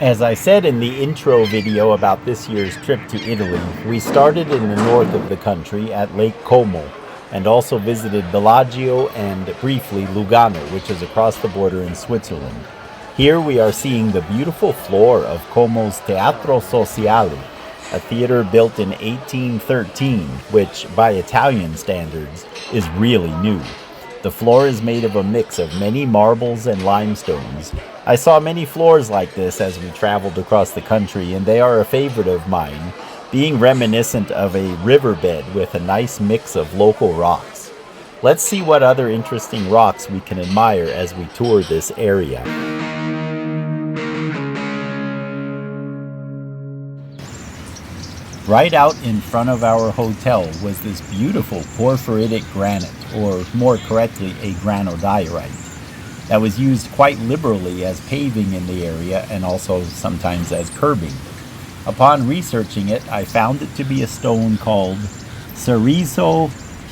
As I said in the intro video about this year's trip to Italy, we started in the north of the country at Lake Como and also visited Bellagio and briefly Lugano, which is across the border in Switzerland. Here we are seeing the beautiful floor of Como's Teatro Sociale, a theater built in 1813, which by Italian standards is really new. The floor is made of a mix of many marbles and limestones. I saw many floors like this as we traveled across the country, and they are a favorite of mine, being reminiscent of a riverbed with a nice mix of local rocks. Let's see what other interesting rocks we can admire as we tour this area. Right out in front of our hotel was this beautiful porphyritic granite, or more correctly, a granodiorite, that was used quite liberally as paving in the area and also sometimes as curbing. Upon researching it, I found it to be a stone called serizzo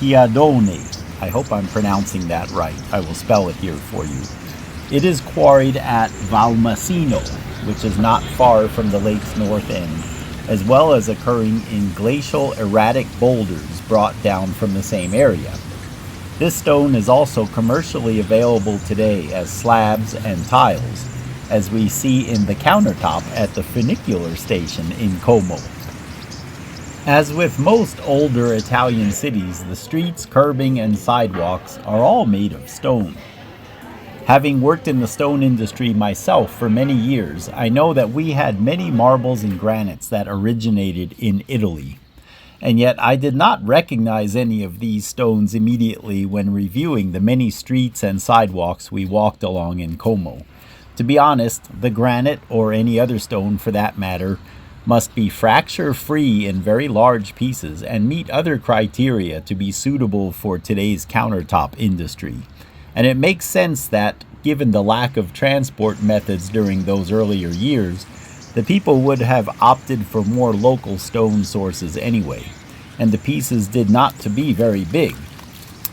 ghiandone. I hope I'm pronouncing that right. I will spell it here for you. It is quarried at Valmasino, which is not far from the lake's north end, as well as occurring in glacial erratic boulders brought down from the same area. This stone is also commercially available today as slabs and tiles, as we see in the countertop at the funicular station in Como. As with most older Italian cities, the streets, curbing, and sidewalks are all made of stone. Having worked in the stone industry myself for many years, I know that we had many marbles and granites that originated in Italy. And yet I did not recognize any of these stones immediately when reviewing the many streets and sidewalks we walked along in Como. To be honest, the granite, or any other stone for that matter, must be fracture-free in very large pieces and meet other criteria to be suitable for today's countertop industry. And it makes sense that, given the lack of transport methods during those earlier years, the people would have opted for more local stone sources anyway, and the pieces did not to be very big.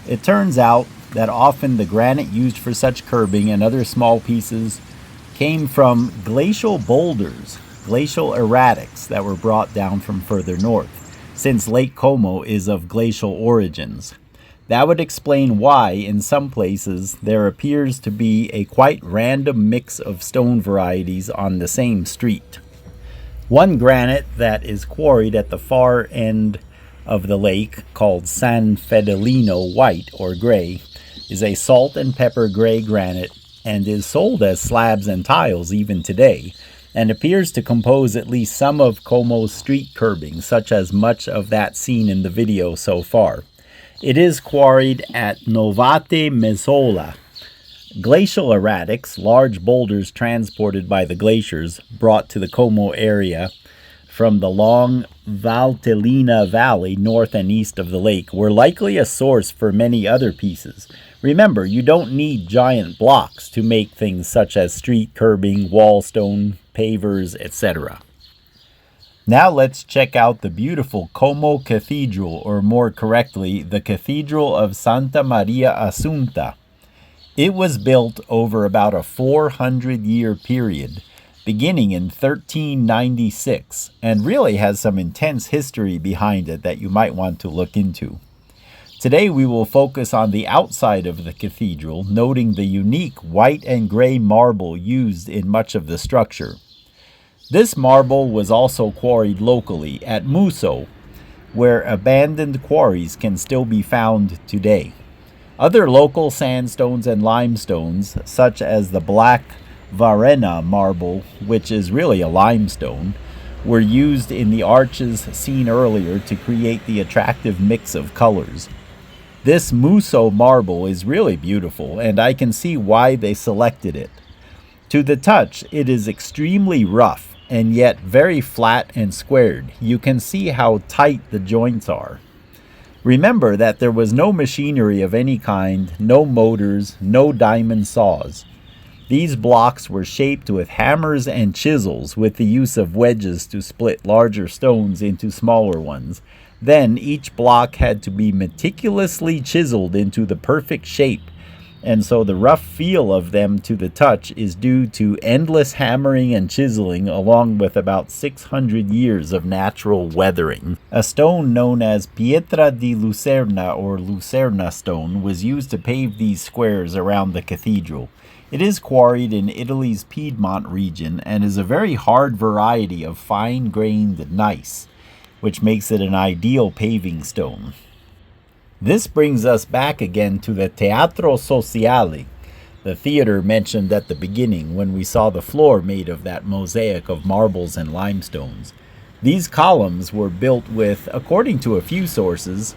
It turns out that often the granite used for such curbing and other small pieces came from glacial boulders, glacial erratics that were brought down from further north, since Lake Como is of glacial origins. That would explain why, in some places, there appears to be a quite random mix of stone varieties on the same street. One granite that is quarried at the far end of the lake, called San Fedelino White, or gray, is a salt and pepper gray granite and is sold as slabs and tiles even today, and appears to compose at least some of Como's street curbing, such as much of that seen in the video so far. It is quarried at Novate Mezzola. Glacial erratics, large boulders transported by the glaciers, brought to the Como area from the long Valtellina Valley north and east of the lake, were likely a source for many other pieces. Remember, you don't need giant blocks to make things such as street curbing, wall stone, pavers, etc. Now let's check out the beautiful Como Cathedral, or more correctly, the Cathedral of Santa Maria Assunta. It was built over about a 400-year period, beginning in 1396, and really has some intense history behind it that you might want to look into. Today we will focus on the outside of the cathedral, noting the unique white and gray marble used in much of the structure. This marble was also quarried locally at Musso, where abandoned quarries can still be found today. Other local sandstones and limestones, such as the black Varenna marble, which is really a limestone, were used in the arches seen earlier to create the attractive mix of colors. This Musso marble is really beautiful, and I can see why they selected it. To the touch, it is extremely rough, and yet very flat and squared. You can see how tight the joints are. Remember that there was no machinery of any kind, no motors, no diamond saws. These blocks were shaped with hammers and chisels with the use of wedges to split larger stones into smaller ones. Then each block had to be meticulously chiseled into the perfect shape and so the rough feel of them to the touch is due to endless hammering and chiseling along with about 600 years of natural weathering. A stone known as Pietra di Luserna or Luserna Stone was used to pave these squares around the cathedral. It is quarried in Italy's Piedmont region and is a very hard variety of fine-grained gneiss, which makes it an ideal paving stone. This brings us back again to the Teatro Sociale, the theater mentioned at the beginning when we saw the floor made of that mosaic of marbles and limestones. These columns were built with, according to a few sources,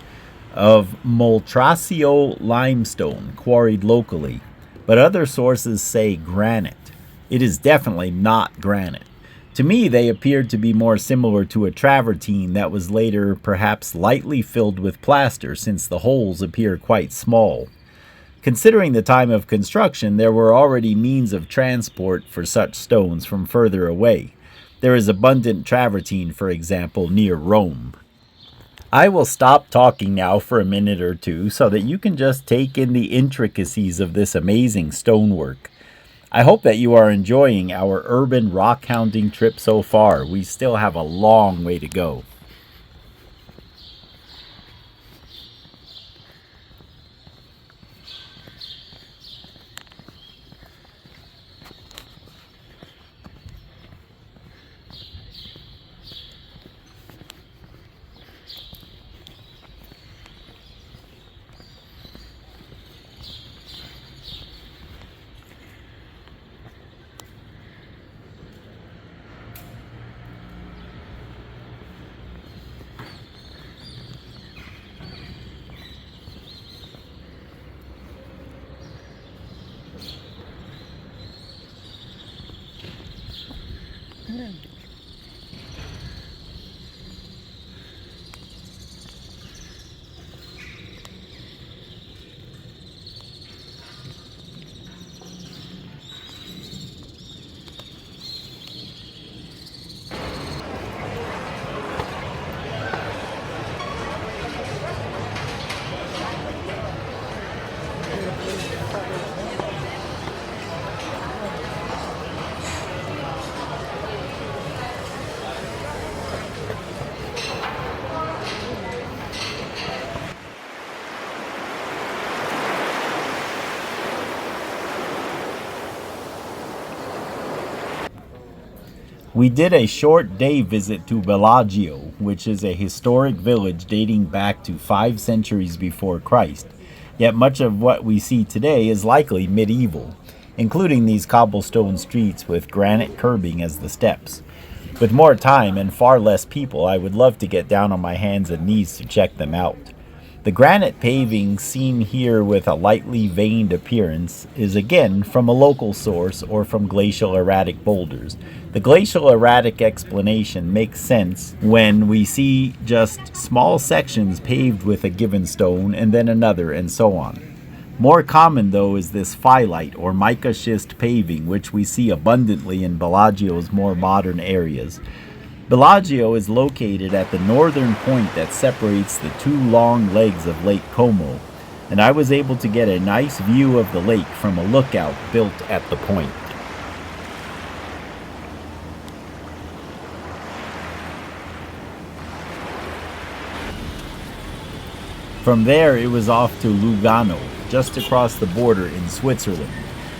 of Moltrasio limestone, quarried locally, but other sources say granite. It is definitely not granite. To me, they appeared to be more similar to a travertine that was later perhaps lightly filled with plaster, since the holes appear quite small. Considering the time of construction, there were already means of transport for such stones from further away. There is abundant travertine, for example, near Rome. I will stop talking now for a minute or two so that you can just take in the intricacies of this amazing stonework. I hope that you are enjoying our urban rockhounding trip so far. We still have a long way to go. We did a short day visit to Bellagio, which is a historic village dating back to 5 centuries before Christ, yet much of what we see today is likely medieval, including these cobblestone streets with granite curbing as the steps. With more time and far less people, I would love to get down on my hands and knees to check them out. The granite paving seen here with a lightly veined appearance is again from a local source or from glacial erratic boulders. The glacial erratic explanation makes sense when we see just small sections paved with a given stone and then another and so on. More common though is this phyllite or mica schist paving, which we see abundantly in Bellagio's more modern areas. Bellagio is located at the northern point that separates the 2 long legs of Lake Como, and I was able to get a nice view of the lake from a lookout built at the point. From there it was off to Lugano, just across the border in Switzerland,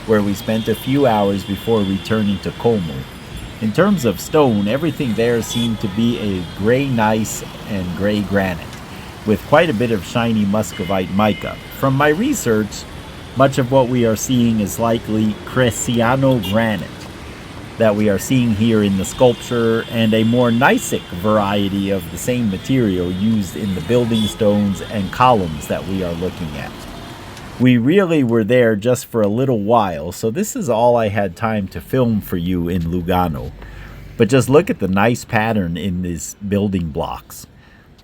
where we spent a few hours before returning to Como. In terms of stone, everything there seemed to be a gray gneiss and gray granite, with quite a bit of shiny muscovite mica. From my research, much of what we are seeing is likely Cresciano Granite that we are seeing here in the sculpture, and a more gneissic variety of the same material used in the building stones and columns that we are looking at. We really were there just for a little while, so this is all I had time to film for you in Lugano. But just look at the nice pattern in these building blocks,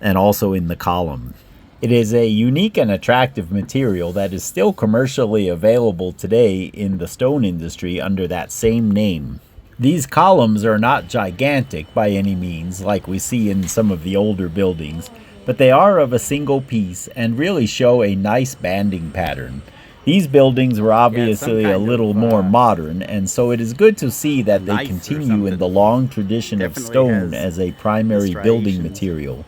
and also in the column. It is a unique and attractive material that is still commercially available today in the stone industry under that same name. These columns are not gigantic by any means, like we see in some of the older buildings, but they are of a single piece and really show a nice banding pattern. These buildings were Yeah, it's some obviously a kind little of more modern, and so it is good to see that they gneiss or continue in the something. long tradition of Definitely stone has as a primary building striations, material. or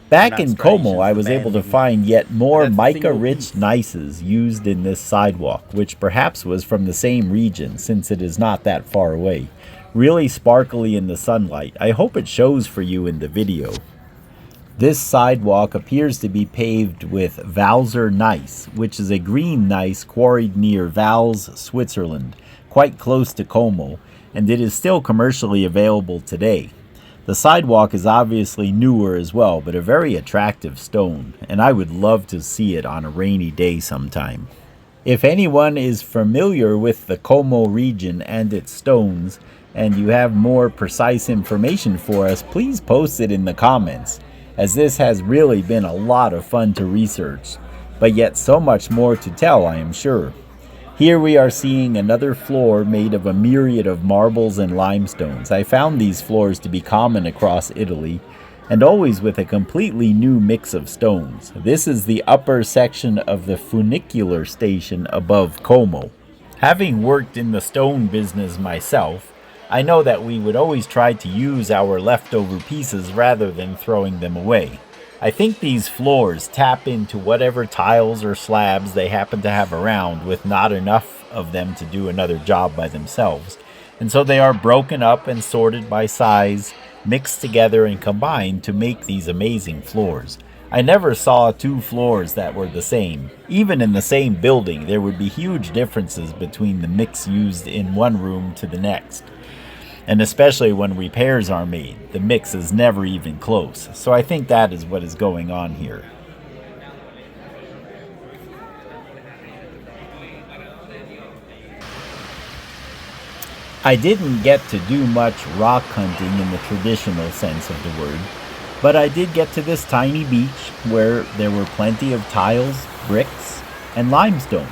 Back not in Como, striations, I the was able to banding. find yet But more that's the single mica-rich piece. gneisses used in this sidewalk, which perhaps was from the same region since it is not that far away. Really sparkly in the sunlight. I hope it shows for you in the video. This sidewalk appears to be paved with Valser Gneiss, which is a green gneiss quarried near Vals, Switzerland, quite close to Como, and it is still commercially available today. The sidewalk is obviously newer as well, but a very attractive stone, and I would love to see it on a rainy day sometime. If anyone is familiar with the Como region and its stones, and you have more precise information for us, please post it in the comments, as this has really been a lot of fun to research, but yet so much more to tell, I am sure. Here we are seeing another floor made of a myriad of marbles and limestones. I found these floors to be common across Italy, and always with a completely new mix of stones. This is the upper section of the funicular station above Como. Having worked in the stone business myself, I know that we would always try to use our leftover pieces rather than throwing them away. I think these floors tap into whatever tiles or slabs they happen to have around with not enough of them to do another job by themselves. And so they are broken up and sorted by size, mixed together and combined to make these amazing floors. I never saw two floors that were the same. Even in the same building, there would be huge differences between the mix used in one room to the next. And especially when repairs are made, the mix is never even close. So I think that is what is going on here. I didn't get to do much rock hunting in the traditional sense of the word, but I did get to this tiny beach where there were plenty of tiles, bricks, and limestone.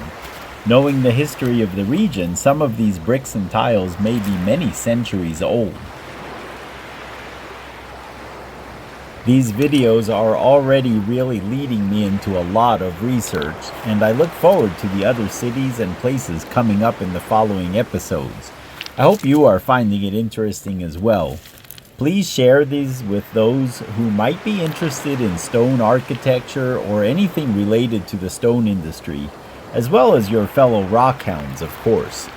Knowing the history of the region, some of these bricks and tiles may be many centuries old. These videos are already really leading me into a lot of research, and I look forward to the other cities and places coming up in the following episodes. I hope you are finding it interesting as well. Please share these with those who might be interested in stone architecture or anything related to the stone industry, as well as your fellow rockhounds, of course.